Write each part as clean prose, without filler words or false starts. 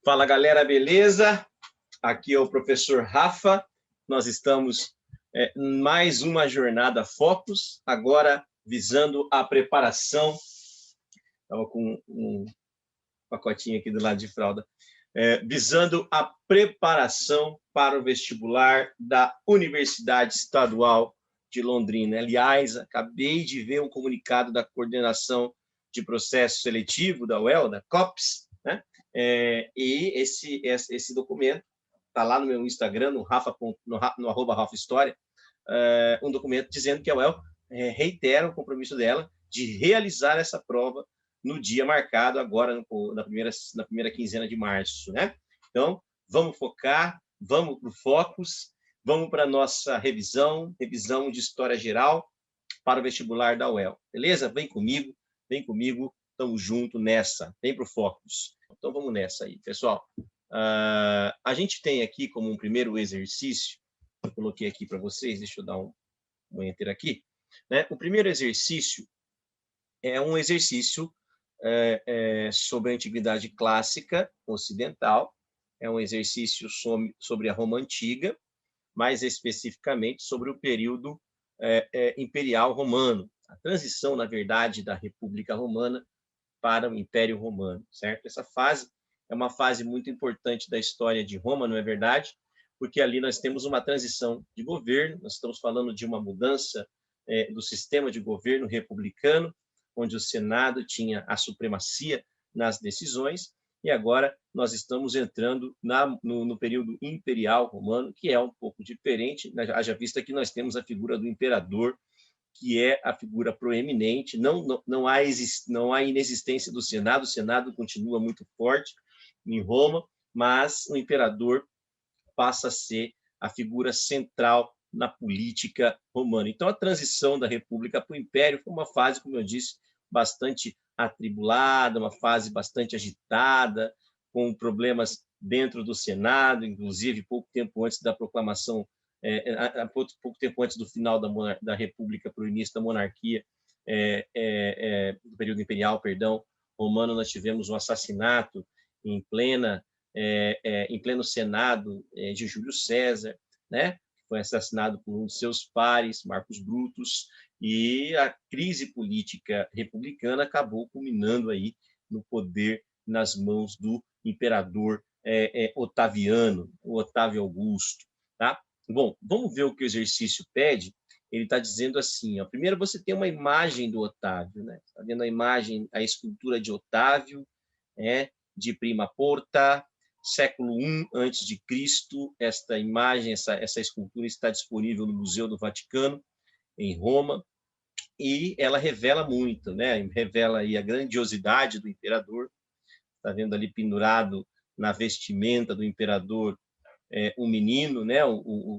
Fala, galera, beleza? Aqui é o professor Rafa. Nós estamos em mais uma jornada Focus, agora visando a preparação. Estava com um pacotinho aqui do lado de fralda. Visando a preparação para o vestibular da Universidade Estadual de Londrina. Aliás, acabei de ver um comunicado da Coordenação de Processo Seletivo da UEL, da COPS, né? E esse documento está lá no meu Instagram, no @Rafa História, um documento dizendo que a UEL reitera o compromisso dela de realizar essa prova no dia marcado agora, na primeira quinzena de março, né? Então, vamos focar, vamos para o Focus, vamos para a nossa revisão de História Geral para o vestibular da UEL, beleza? Vem comigo, estamos juntos nessa, vem para o Focus. Então, vamos nessa aí, pessoal. A gente tem aqui como um primeiro exercício, eu coloquei aqui para vocês, deixa eu dar um enter aqui, né? O primeiro exercício é um exercício sobre a Antiguidade Clássica Ocidental, é um exercício sobre a Roma Antiga, mais especificamente sobre o período imperial romano, a transição, na verdade, da República Romana para o Império Romano, certo? Essa fase é uma fase muito importante da história de Roma, não é verdade? Porque ali nós temos uma transição de governo, nós estamos falando de uma mudança do sistema de governo republicano, onde o Senado tinha a supremacia nas decisões, e agora nós estamos entrando no período imperial romano, que é um pouco diferente, haja vista que nós temos a figura do imperador, que é a figura proeminente, não há inexistência do Senado, o Senado continua muito forte em Roma, mas o imperador passa a ser a figura central na política romana. Então, a transição da República para o Império foi uma fase, como eu disse, bastante atribulada, uma fase bastante agitada, com problemas dentro do Senado, inclusive pouco tempo antes da proclamação, pouco tempo antes do final da República para o início da monarquia, do período imperial, romano, nós tivemos um assassinato em pleno Senado de Júlio César, né? Foi assassinado por um de seus pares, Marcus Brutus, e a crise política republicana acabou culminando aí no poder nas mãos do imperador Otaviano, o Otávio Augusto, tá? Bom, vamos ver o que o exercício pede. Ele está dizendo assim, ó, primeiro você tem uma imagem do Otávio, né? Está vendo a imagem, a escultura de Otávio, de Prima Porta, século I a.C., esta imagem, essa escultura está disponível no Museu do Vaticano, em Roma, e ela revela muito, né? Revela aí a grandiosidade do imperador. Está vendo ali pendurado na vestimenta do imperador um menino, né?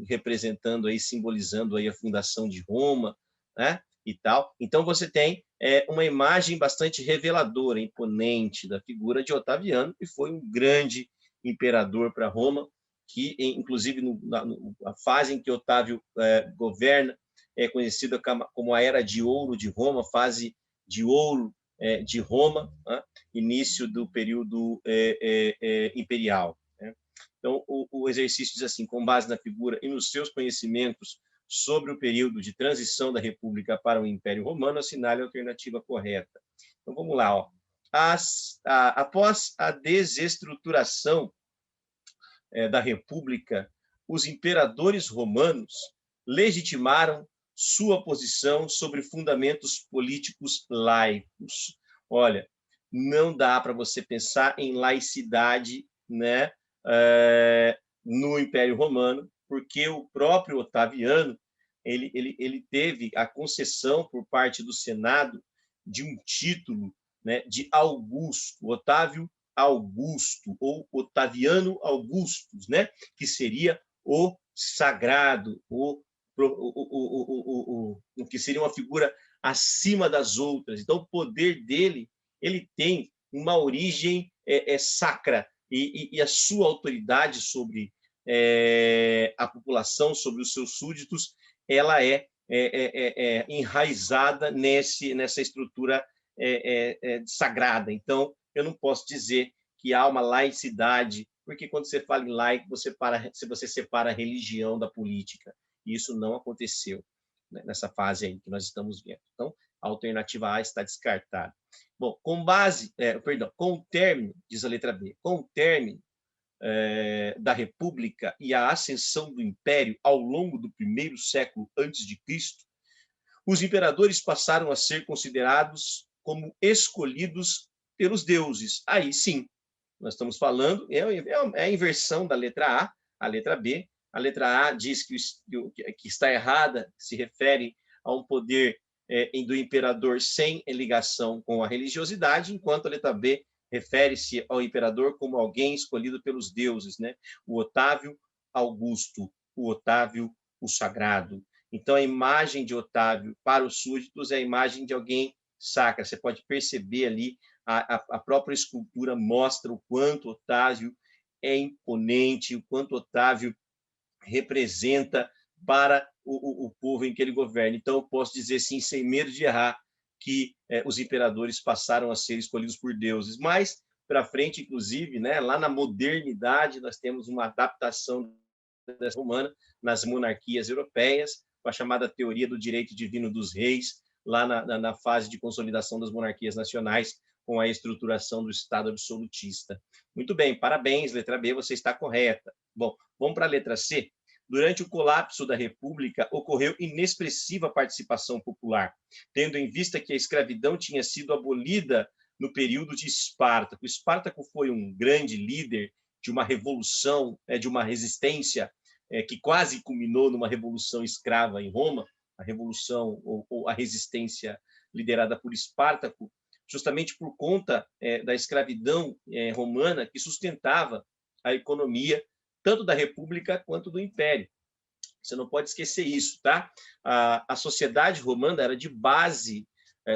Representando aí, simbolizando aí a fundação de Roma, né? E tal. Então você tem uma imagem bastante reveladora, imponente da figura de Otaviano, que foi um grande imperador para Roma, que inclusive a fase em que Otávio governa é conhecida como a Era de Ouro de Roma, fase de ouro de Roma, né? Início do período imperial. Né? Então, o exercício diz assim, com base na figura e nos seus conhecimentos sobre o período de transição da República para o Império Romano, assinale a alternativa correta. Então, vamos lá. Ó. Após a desestruturação da República, os imperadores romanos legitimaram sua posição sobre fundamentos políticos laicos. Olha, não dá para você pensar em laicidade, né, no Império Romano, porque o próprio Otaviano ele teve a concessão por parte do Senado de um título, né, de Augusto, Otávio Augusto, ou Otaviano Augustus, né, que seria o sagrado, o que seria uma figura acima das outras. Então, o poder dele, ele tem uma origem sacra, e a sua autoridade sobre a população, sobre os seus súditos, ela é enraizada nessa estrutura sagrada. Então, eu não posso dizer que há uma laicidade, porque quando você fala em laico, você separa a religião da política. E isso não aconteceu, né, nessa fase aí que nós estamos vendo. Então, a alternativa A está descartada. Bom, com o término, diz a letra B, com o término da República e a ascensão do Império ao longo do primeiro século antes de Cristo, os imperadores passaram a ser considerados como escolhidos pelos deuses. Aí sim, nós estamos falando, é a inversão da letra A, a letra B. A letra A diz que está errada, se refere a um poder do imperador sem ligação com a religiosidade, enquanto a letra B refere-se ao imperador como alguém escolhido pelos deuses, né? O Otávio Augusto, o Otávio o Sagrado. Então, a imagem de Otávio para os súditos é a imagem de alguém sacra. Você pode perceber ali, a própria escultura mostra o quanto Otávio é imponente, o quanto Otávio representa para o povo em que ele governa. Então, eu posso dizer, sim, sem medo de errar, que os imperadores passaram a ser escolhidos por deuses. Mas, para frente, inclusive, né, lá na modernidade, nós temos uma adaptação romana nas monarquias europeias, com a chamada teoria do direito divino dos reis, lá na fase de consolidação das monarquias nacionais, com a estruturação do Estado absolutista. Muito bem, parabéns, letra B, você está correta. Bom, vamos para a letra C. Durante o colapso da República, ocorreu inexpressiva participação popular, tendo em vista que a escravidão tinha sido abolida no período de Espartaco. Espartaco foi um grande líder de uma revolução, de uma resistência que quase culminou numa revolução escrava em Roma, a revolução ou a resistência liderada por Espartaco, justamente por conta da escravidão romana que sustentava a economia tanto da República quanto do Império. Você não pode esquecer isso, tá? A sociedade romana era de base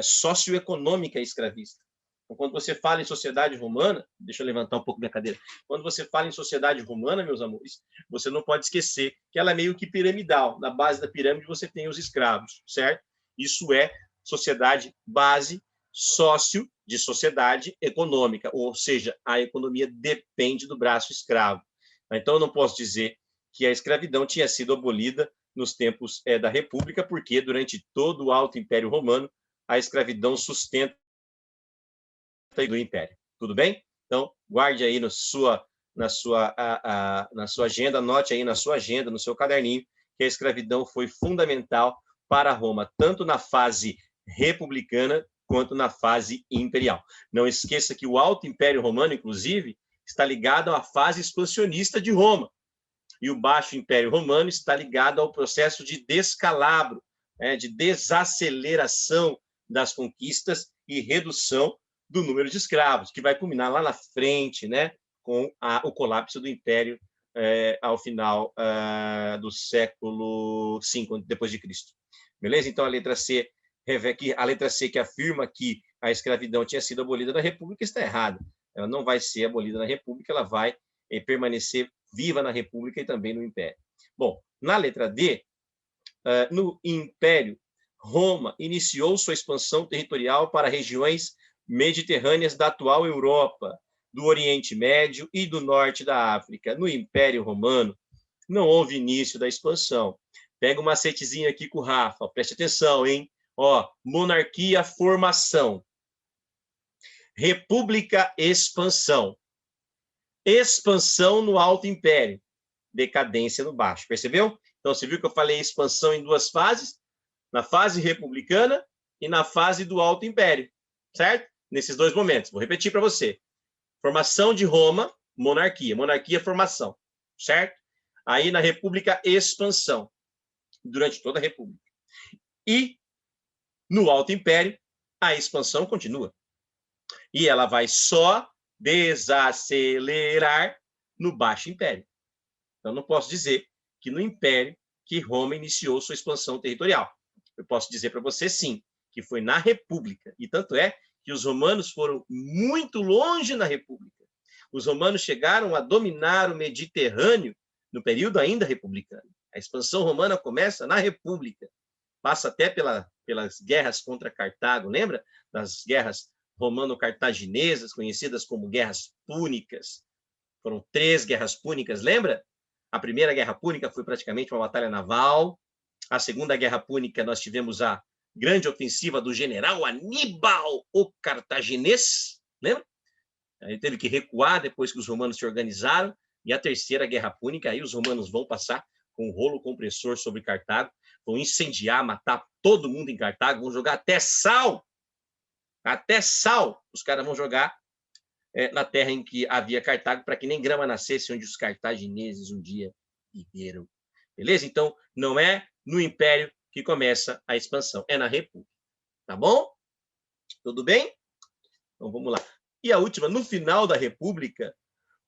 socioeconômica escravista. Então, quando você fala em sociedade romana, deixa eu levantar um pouco minha cadeira. Quando você fala em sociedade romana, meus amores, você não pode esquecer que ela é meio que piramidal. Na base da pirâmide você tem os escravos, certo? Isso é sociedade base sócio de sociedade econômica, ou seja, a economia depende do braço escravo. Então, eu não posso dizer que a escravidão tinha sido abolida nos tempos da República, porque durante todo o Alto Império Romano, a escravidão sustenta do Império. Tudo bem? Então, guarde aí na sua agenda, anote aí na sua agenda, no seu caderninho, que a escravidão foi fundamental para Roma, tanto na fase republicana quanto na fase imperial. Não esqueça que o Alto Império Romano, inclusive, está ligado à fase expansionista de Roma. E o Baixo Império Romano está ligado ao processo de descalabro, de desaceleração das conquistas e redução do número de escravos, que vai culminar lá na frente, né, com o colapso do Império ao final do século V depois de Cristo. Beleza? Então, a letra C que afirma que a escravidão tinha sido abolida na República está errada. Ela não vai ser abolida na República, ela vai permanecer viva na República e também no Império. Bom, na letra D, no Império, Roma iniciou sua expansão territorial para regiões mediterrâneas da atual Europa, do Oriente Médio e do norte da África. No Império Romano, não houve início da expansão. Pega um macetezinho aqui com o Rafa, preste atenção, hein? Ó, monarquia, formação. República, expansão. Expansão no Alto Império, decadência no Baixo. Percebeu? Então, você viu que eu falei expansão em duas fases? Na fase republicana e na fase do Alto Império, certo? Nesses dois momentos. Vou repetir para você. Formação de Roma, monarquia. Monarquia, formação, certo? Aí, na República, expansão. Durante toda a República. E, no Alto Império, a expansão continua. E ela vai só desacelerar no Baixo Império. Então, não posso dizer que no Império que Roma iniciou sua expansão territorial. Eu posso dizer para você, sim, que foi na República. E tanto é que os romanos foram muito longe na República. Os romanos chegaram a dominar o Mediterrâneo no período ainda republicano. A expansão romana começa na República. Passa até pelas guerras contra Cartago, lembra? Das guerras romano-cartaginesas, conhecidas como guerras púnicas. Foram 3 guerras púnicas, lembra? A primeira guerra púnica foi praticamente uma batalha naval. A segunda guerra púnica, nós tivemos a grande ofensiva do general Aníbal, o cartaginês, lembra? Ele teve que recuar depois que os romanos se organizaram. E a terceira guerra púnica, aí os romanos vão passar com um rolo compressor sobre Cartago, vão incendiar, matar todo mundo em Cartago, vão jogar até sal os caras vão jogar na terra em que havia Cartago, para que nem grama nascesse onde os cartagineses um dia viveram. Beleza? Então, não é no Império que começa a expansão, é na República. Tá bom? Tudo bem? Então, vamos lá. E a última, no final da República,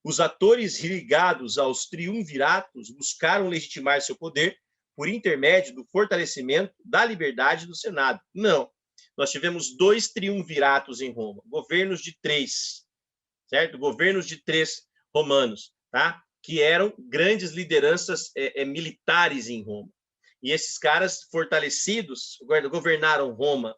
os atores ligados aos triunviratos buscaram legitimar seu poder por intermédio do fortalecimento da liberdade do Senado. Não. Nós tivemos 2 triunviratos em Roma, governos de 3, certo? Governos de 3 romanos, tá? Que eram grandes lideranças militares em Roma. E esses caras fortalecidos governaram Roma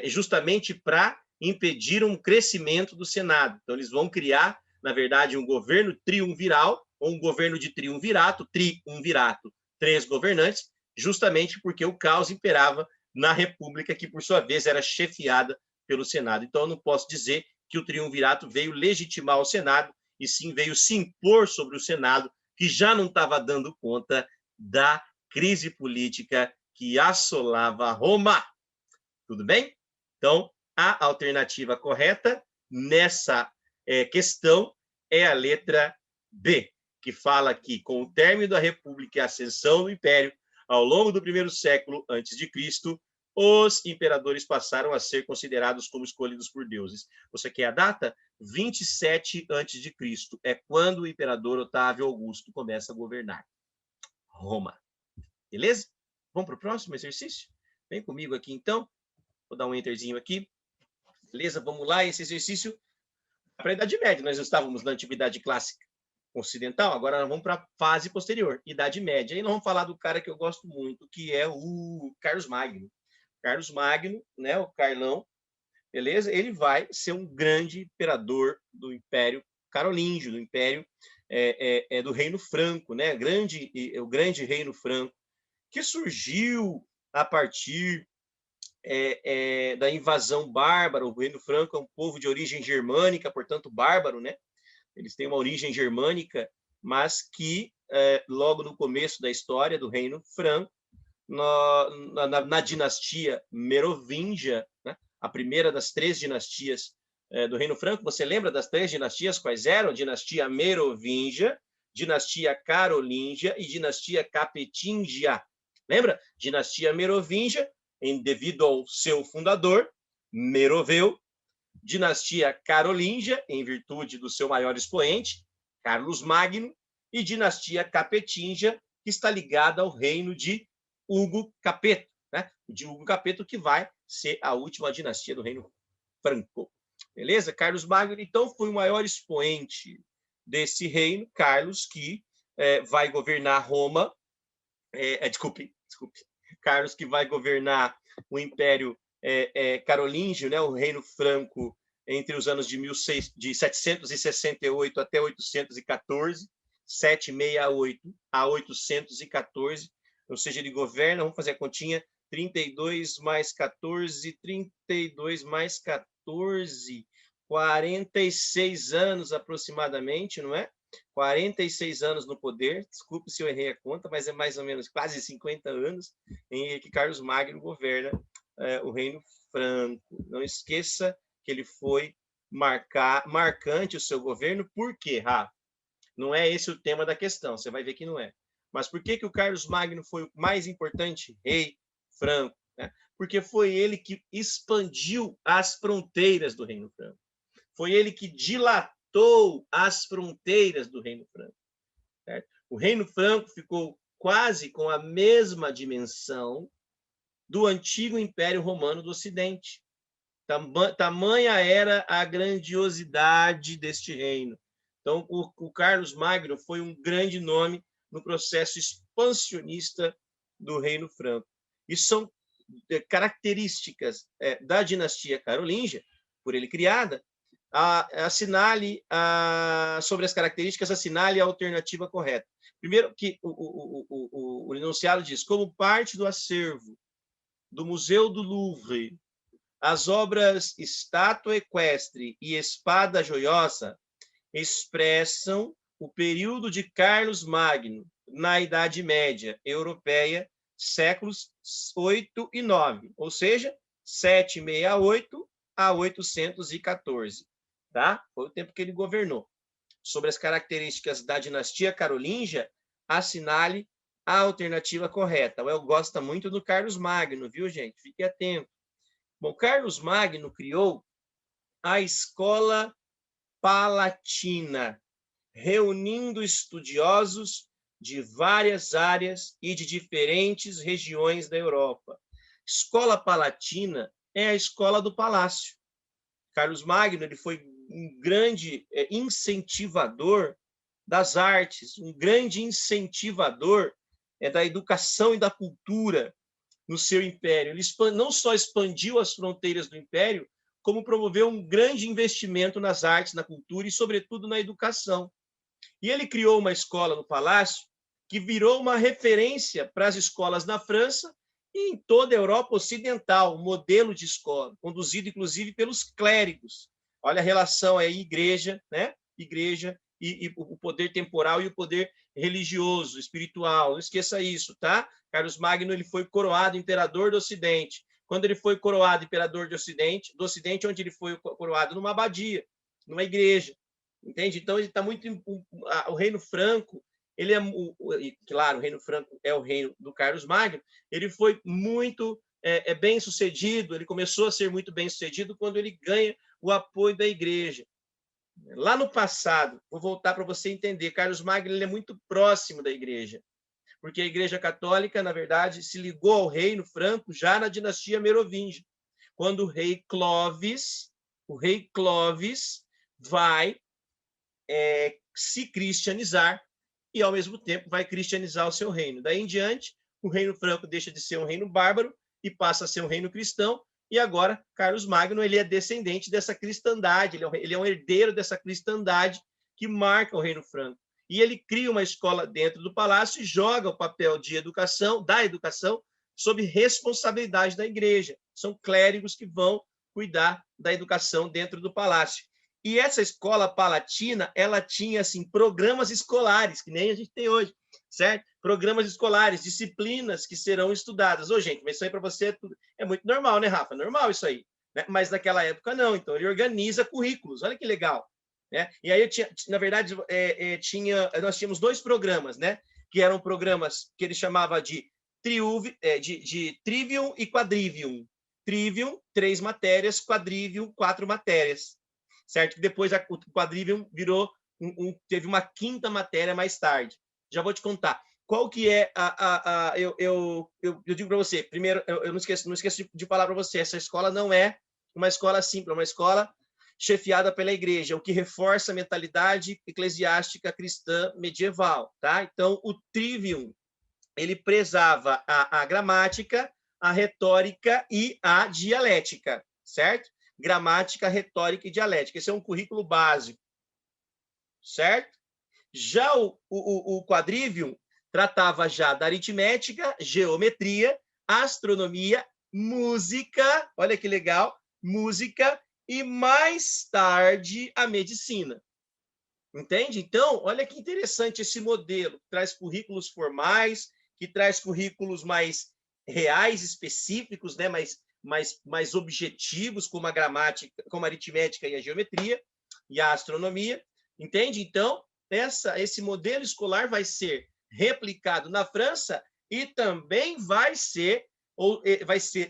justamente para impedir um crescimento do Senado. Então, eles vão criar, na verdade, um governo triunviral, ou um governo de triunvirato, 3 governantes, justamente porque o caos imperava na República, que, por sua vez, era chefiada pelo Senado. Então, eu não posso dizer que o triunvirato veio legitimar o Senado, e sim veio se impor sobre o Senado, que já não estava dando conta da crise política que assolava Roma. Tudo bem? Então, a alternativa correta nessa questão é a letra B, que fala que, com o término da República e a ascensão do Império, ao longo do 1º século a.C., os imperadores passaram a ser considerados como escolhidos por deuses. Você quer a data? 27 a.C. é quando o imperador Otávio Augusto começa a governar Roma. Beleza? Vamos para o próximo exercício? Vem comigo aqui, então. Vou dar um enterzinho aqui. Beleza? Vamos lá. Esse exercício para a Idade Média. Nós estávamos na Antiguidade Clássica Ocidental, agora nós vamos para a fase posterior, Idade Média. E nós vamos falar do cara que eu gosto muito, que é o Carlos Magno. Carlos Magno, né, o Carlão, beleza? Ele vai ser um grande imperador do Império Carolíngio, do Império do Reino Franco, né? O grande Reino Franco, que surgiu a partir da invasão bárbara. O Reino Franco é um povo de origem germânica, portanto bárbaro, né? Eles têm uma origem germânica, mas que logo no começo da história do Reino Franco, na dinastia Merovingia, né? A primeira das 3 dinastias do Reino Franco. Você lembra das 3 dinastias? Quais eram? Dinastia Merovingia, dinastia Carolíngia e dinastia Capetingia. Lembra? Dinastia Merovingia, devido ao seu fundador, Meroveu. Dinastia Carolíngia, em virtude do seu maior expoente, Carlos Magno. E dinastia Capetingia, que está ligada ao reino de Hugo Capeto, né? De Hugo Capeto, que vai ser a última dinastia do Reino Franco. Beleza? Carlos Magno, então, foi o maior expoente desse reino. Carlos, que vai governar Roma. Desculpe. Carlos, que vai governar o Império Carolíngio, né? O Reino Franco, entre os anos de 768 até 814, 768 a 814. Ou seja, ele governa, vamos fazer a continha, 32 mais 14, 32 mais 14, 46 anos aproximadamente, não é? 46 anos no poder, desculpe se eu errei a conta, mas é mais ou menos quase 50 anos em que Carlos Magno governa o Reino Franco. Não esqueça que ele foi marcante o seu governo. Por quê, Rafa? Não é esse o tema da questão, você vai ver que não é. Mas por que o Carlos Magno foi o mais importante rei franco? Né? Porque foi ele que expandiu as fronteiras do Reino Franco. Foi ele que dilatou as fronteiras do Reino Franco. Certo? O Reino Franco ficou quase com a mesma dimensão do antigo Império Romano do Ocidente. Tamanha era a grandiosidade deste reino. Então, o Carlos Magno foi um grande nome no processo expansionista do Reino Franco. Isso são características da dinastia carolíngia, por ele criada, assinale sobre as características, assinale a alternativa correta. Primeiro, que o enunciado diz: como parte do acervo do Museu do Louvre, as obras Estátua Equestre e Espada Joiosa expressam o período de Carlos Magno na Idade Média Europeia, séculos 8 e 9, ou seja, 768 a 814. Tá? Foi o tempo que ele governou. Sobre as características da dinastia carolíngia, assinale a alternativa correta. O El gosta muito do Carlos Magno, viu, gente? Fique atento. Bom, Carlos Magno criou a Escola Palatina, reunindo estudiosos de várias áreas e de diferentes regiões da Europa. Escola Palatina é a escola do palácio. Carlos Magno ele foi um grande incentivador das artes, um grande incentivador da educação e da cultura no seu império. Ele não só expandiu as fronteiras do império, como promoveu um grande investimento nas artes, na cultura e, sobretudo, na educação. E ele criou uma escola no palácio que virou uma referência para as escolas na França e em toda a Europa Ocidental, um modelo de escola, conduzido, inclusive, pelos clérigos. Olha a relação aí, igreja, né? Igreja e o poder temporal e o poder religioso, espiritual. Não esqueça isso, tá? Carlos Magno ele foi coroado imperador do Ocidente. Quando ele foi coroado imperador do Ocidente, onde ele foi coroado? Numa abadia, numa igreja. Entende? Então, ele está muito... O reino franco, ele é... Claro, o reino franco é o reino do Carlos Magno. Ele foi muito bem sucedido, ele começou a ser muito bem sucedido quando ele ganha o apoio da igreja. Lá no passado, vou voltar para você entender, Carlos Magno ele é muito próximo da igreja, porque a igreja católica, na verdade, se ligou ao reino franco já na dinastia merovingia, quando o rei Clovis vai se cristianizar e, ao mesmo tempo, vai cristianizar o seu reino. Daí em diante, o reino franco deixa de ser um reino bárbaro e passa a ser um reino cristão, e agora Carlos Magno ele é descendente dessa cristandade, ele é um herdeiro dessa cristandade que marca o reino franco. E ele cria uma escola dentro do palácio e joga o papel de educação, da educação, sob responsabilidade da igreja. São clérigos que vão cuidar da educação dentro do palácio. E essa escola palatina, ela tinha assim programas escolares, que nem a gente tem hoje, certo? Programas escolares, disciplinas que serão estudadas. Ô, gente, mas isso aí para você é muito normal, né, Rafa? Normal isso aí. Né? Mas naquela época não. Então ele organiza currículos. Olha que legal. Né? E aí, na verdade, nós tínhamos 2 programas, né? Que eram programas que ele chamava de Trivium e Quadrivium. Trivium, 3 matérias, Quadrivium, 4 matérias. Certo? Que depois o Quadrivium virou teve uma 5ª matéria mais tarde. Já vou te contar. Qual que é eu digo para você, primeiro, eu não esqueço de falar para você, essa escola não é uma escola simples, é uma escola chefiada pela igreja, o que reforça a mentalidade eclesiástica cristã medieval, tá? Então, o Trivium, ele prezava a gramática, a retórica e a dialética, certo? Gramática, retórica e dialética. Esse é um currículo básico, certo? Já o Quadrivium tratava já da aritmética, geometria, astronomia, música, olha que legal, música e mais tarde a medicina. Entende? Então, olha que interessante esse modelo, que traz currículos formais, que traz currículos mais reais, específicos, né? mais objetivos, como a gramática, como a aritmética e a geometria e a astronomia. Entende? Então, esse modelo escolar vai ser replicado na França e também vai ser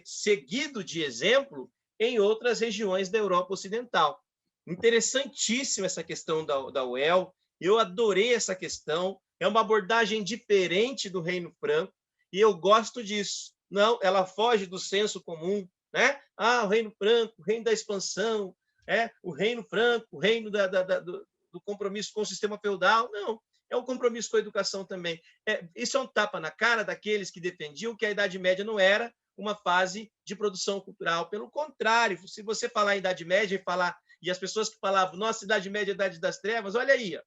seguido de exemplo em outras regiões da Europa Ocidental. Interessantíssima essa questão da UEL, eu adorei essa questão, é uma abordagem diferente do Reino Franco, e eu gosto disso. Não, ela foge do senso comum, né? O Reino Franco, o reino da expansão, o Reino Franco, o reino do compromisso com o sistema feudal. Não, é um compromisso com a educação também. Isso é um tapa na cara daqueles que defendiam que a Idade Média não era uma fase de produção cultural. Pelo contrário, se você falar em Idade Média e as pessoas que falavam, nossa, Idade Média é a Idade das Trevas, olha aí, ó.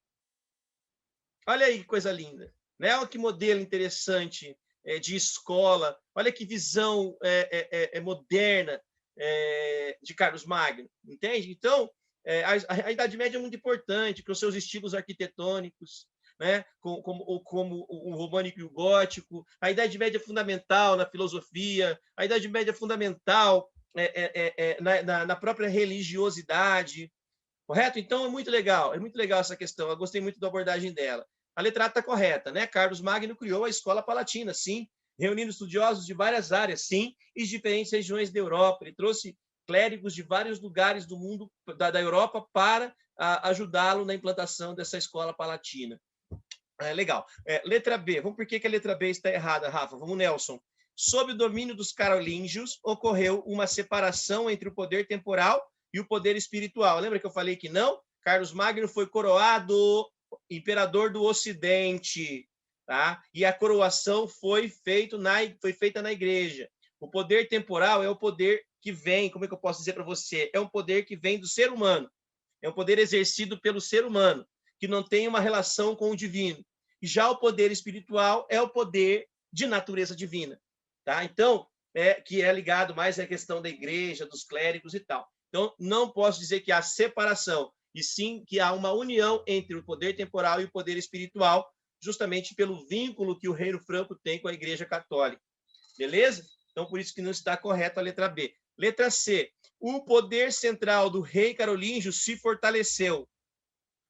Olha aí que coisa linda, né? Olha que modelo interessante de escola, olha que visão moderna de Carlos Magno, entende? Então, a Idade Média é muito importante para os seus estilos arquitetônicos, né? como o românico e o gótico. A Idade Média é fundamental na filosofia, a Idade Média é fundamental na própria religiosidade, correto? Então, é muito legal essa questão, eu gostei muito da abordagem dela. A letra A está correta, né? Carlos Magno criou a Escola Palatina, sim, reunindo estudiosos de várias áreas, sim, e de diferentes regiões da Europa. Ele trouxe clérigos de vários lugares do mundo, da Europa, para ajudá-lo na implantação dessa Escola Palatina. Legal. Letra B. Vamos por que a letra B está errada, Rafa? Vamos, Nelson. Sob o domínio dos carolíngios, ocorreu uma separação entre o poder temporal e o poder espiritual. Lembra que eu falei que não? Carlos Magno foi coroado imperador do Ocidente, tá? E a coroação foi feita na igreja. O poder temporal é o poder que vem, como é que eu posso dizer para você? É um poder que vem do ser humano. É um poder exercido pelo ser humano, que não tem uma relação com o divino. E já o poder espiritual é o poder de natureza divina, tá? Então, que é ligado mais à questão da igreja, dos clérigos e tal. Então, não posso dizer que há separação, e sim que há uma união entre o poder temporal e o poder espiritual, justamente pelo vínculo que o Reino Franco tem com a Igreja Católica. Beleza? Então, por isso que não está correto a letra B. Letra C. O poder central do rei carolíngio se fortaleceu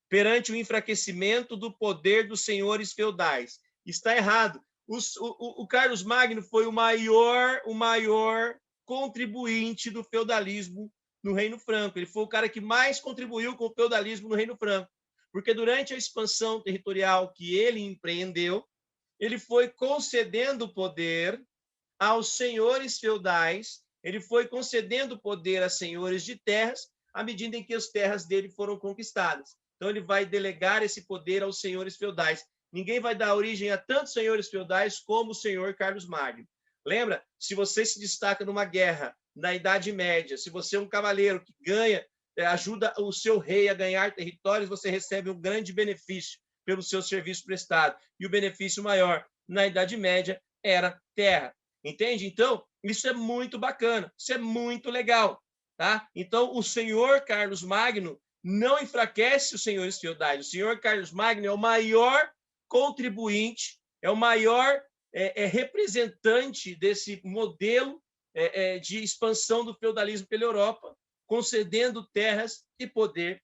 perante o enfraquecimento do poder dos senhores feudais. Está errado. O Carlos Magno foi o maior contribuinte do feudalismo no Reino Franco. Ele foi o cara que mais contribuiu com o feudalismo no Reino Franco, porque durante a expansão territorial que ele empreendeu, ele foi concedendo poder aos senhores feudais, ele foi concedendo poder a senhores de terras à medida em que as terras dele foram conquistadas. Então, ele vai delegar esse poder aos senhores feudais. Ninguém vai dar origem a tantos senhores feudais como o senhor Carlos Magno. Lembra? Se você se destaca numa guerra na Idade Média, se você é um cavaleiro que ganha, ajuda o seu rei a ganhar territórios, você recebe um grande benefício pelo seu serviço prestado. E o benefício maior na Idade Média era terra. Entende? Então, isso é muito bacana, isso é muito legal. Tá? Então, o senhor Carlos Magno não enfraquece os senhores feudais. O senhor Carlos Magno é o maior contribuinte, é o maior representante desse modelo de expansão do feudalismo pela Europa, concedendo terras e poder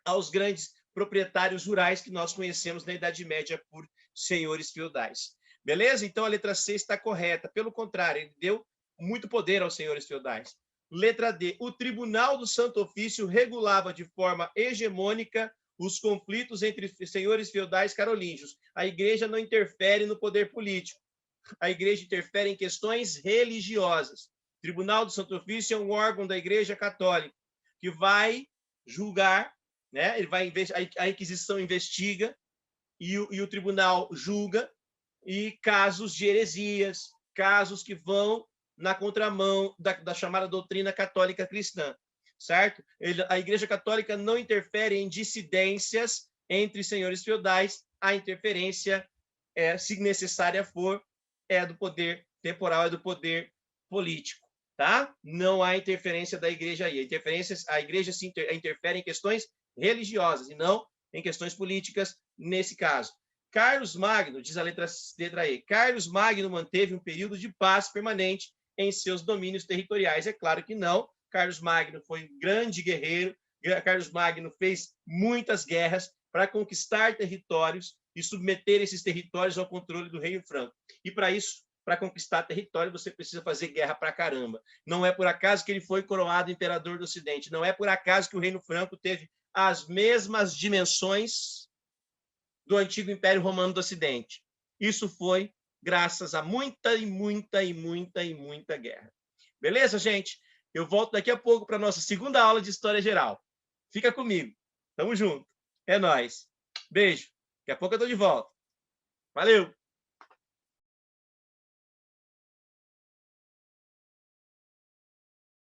aos grandes proprietários rurais que nós conhecemos na Idade Média por senhores feudais. Beleza? Então, a letra C está correta. Pelo contrário, ele deu muito poder aos senhores feudais. Letra D. O Tribunal do Santo Ofício regulava de forma hegemônica os conflitos entre senhores feudais carolíngios. A igreja não interfere no poder político. A igreja interfere em questões religiosas. O Tribunal do Santo Ofício é um órgão da Igreja Católica que vai julgar, né? A Inquisição investiga e o tribunal julga, e casos de heresias, casos que vão na contramão da chamada doutrina católica cristã, certo? A Igreja Católica não interfere em dissidências entre senhores feudais, a interferência, se necessária for, é do poder temporal, é do poder político, tá? Não há interferência da Igreja aí. A Igreja interfere em questões religiosas e não em questões políticas nesse caso. Carlos Magno, diz a letra E, Carlos Magno manteve um período de paz permanente em seus domínios territoriais. É claro que não. Carlos Magno foi um grande guerreiro. Carlos Magno fez muitas guerras para conquistar territórios e submeter esses territórios ao controle do Reino Franco. E para isso, para conquistar território, você precisa fazer guerra para caramba. Não é por acaso que ele foi coroado imperador do Ocidente. Não é por acaso que o Reino Franco teve as mesmas dimensões do antigo Império Romano do Ocidente. Isso foi graças a muita guerra. Beleza, gente? Eu volto daqui a pouco para a nossa segunda aula de História Geral. Fica comigo. Tamo junto. É nóis. Beijo. Daqui a pouco eu tô de volta. Valeu!